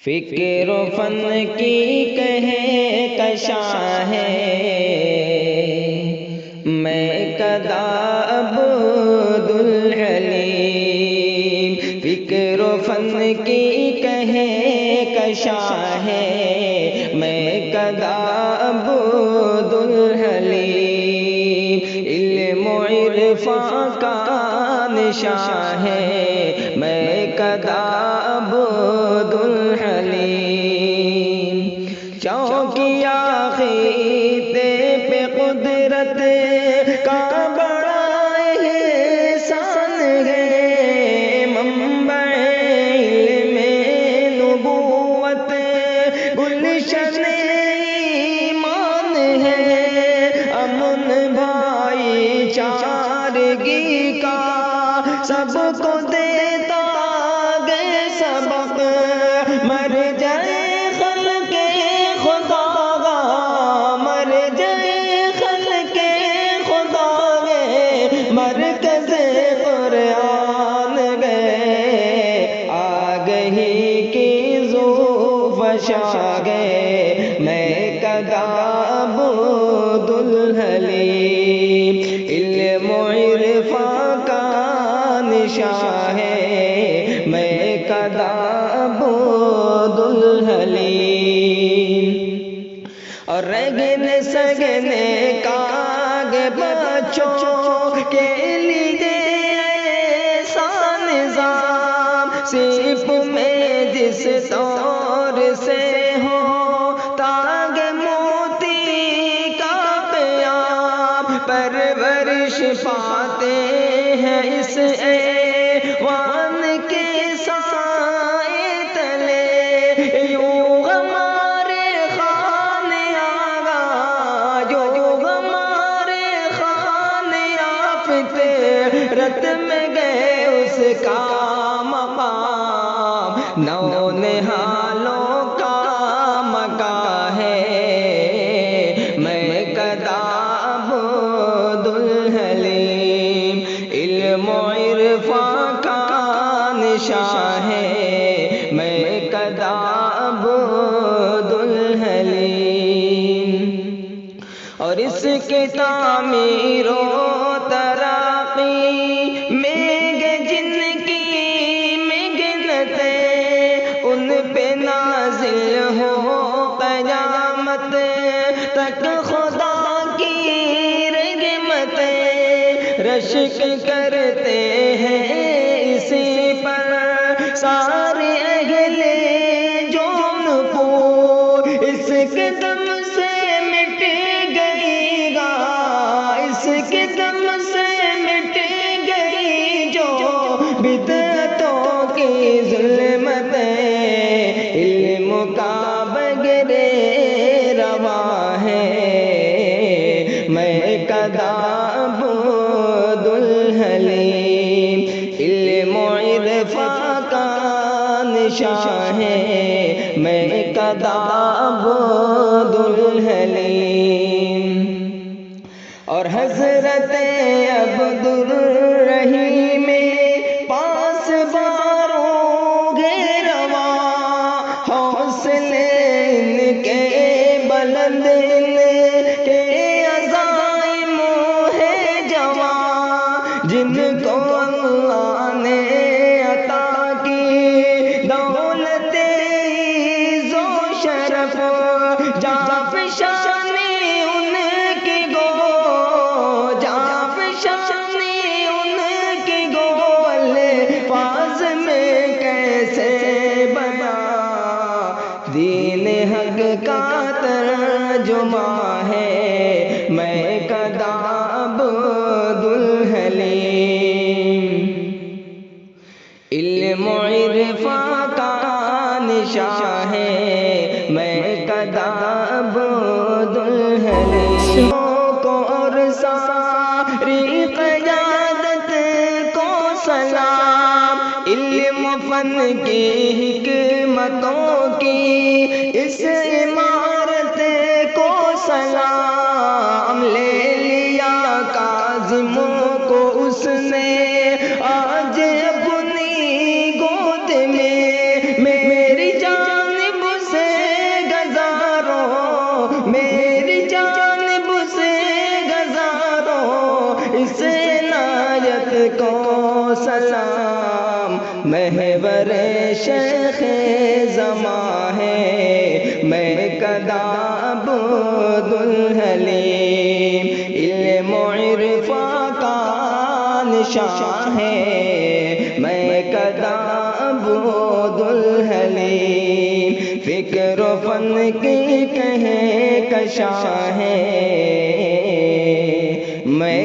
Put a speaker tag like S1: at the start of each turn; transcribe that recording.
S1: فکر و فن کی کہیں کشاں ہے میں کدا عبد الحلیم، فکر و فن کی کہیں کشاں ہے میں کدا عبد الحلیم، علم و عرفاں کا نشاں ہے میں کدا عبد الحلیم، چونکیا خطے پہ قدرت کا بڑا احسان ہے، منبع علم نبوت گلشن ایمان ہے، امن بھائی چارگی کا سب کو دیتا گے سبق، مر جائے خلق خدا گا، مر جائے خلق خدا گے، مرکز قرآن گئے، آگہی کی ذوفشاں گئے میں کدا عبد الحلیم، علم و عرفاں کا نشاں ہے میں کدا عبد الحلیم، اور رگنے سگنے کاغ بچوں کے لیے ایسا نظام، صرف میں جس طور سے ہو تاگ موتی کا پیام، پرورش پاتے ہیں اس ایوان کے سائے تلے، یوں ہمارے خانے آغا، یوں ہمارے خانے آفتے رت میں گئے اس کا مقام، نو نہالوں کا مکاں ہے میں کدا عبد الحلیم، علم و عرفاں کا نشاں ہے میں کدا عبد الحلیم، اور اس کی تعمیر و ترقی میں جن کی محنتیں ان پہ نازل ہو قیامت تک خدا کی رحمتیں، رشک کرتے ہیں اسی پر سارے اہل جون پور، اس کے دم سے مٹ گئی گا، اس کے دم سے مٹ گئی جو بدعتوں کی ظلمتیں، علم کا بغیر رواں ہے میں کدا عبد الحلیم، علم و عرفاں کا نشاں ہے میں کدا عبد الحلیم، اور حضرت عبد الرحیم پاس باروں گے رواں، حوصلے ان کے بلند ان کے عزائم ہے جواں، جن کو اللہ نے عطا کی دولت عز و شرف، جافشانی ان کی گو، جافشانی ان کی گو، الفاظ میں کیسے بیاں، دین حق کا ترجمہ ہے میں کدا عبد الحلیم، علم و عرفاں کا نشاں ہے میں کدا عبد الحلیم، کو اور ساری قیادت کو سلام، علم و فن کی حکمتوں کی اس عمارت کو سلام، لے لیا کاظموں کو اس نے آج اپنی گود میں، میری جان کو سلام، محور شیخ زمان ہے، میں کدا عبد الحلیم، علم و عرفان کا نشان ہے، میں کدا عبد الحلیم، فکر و فن کی کہیں کشاں ہے، میں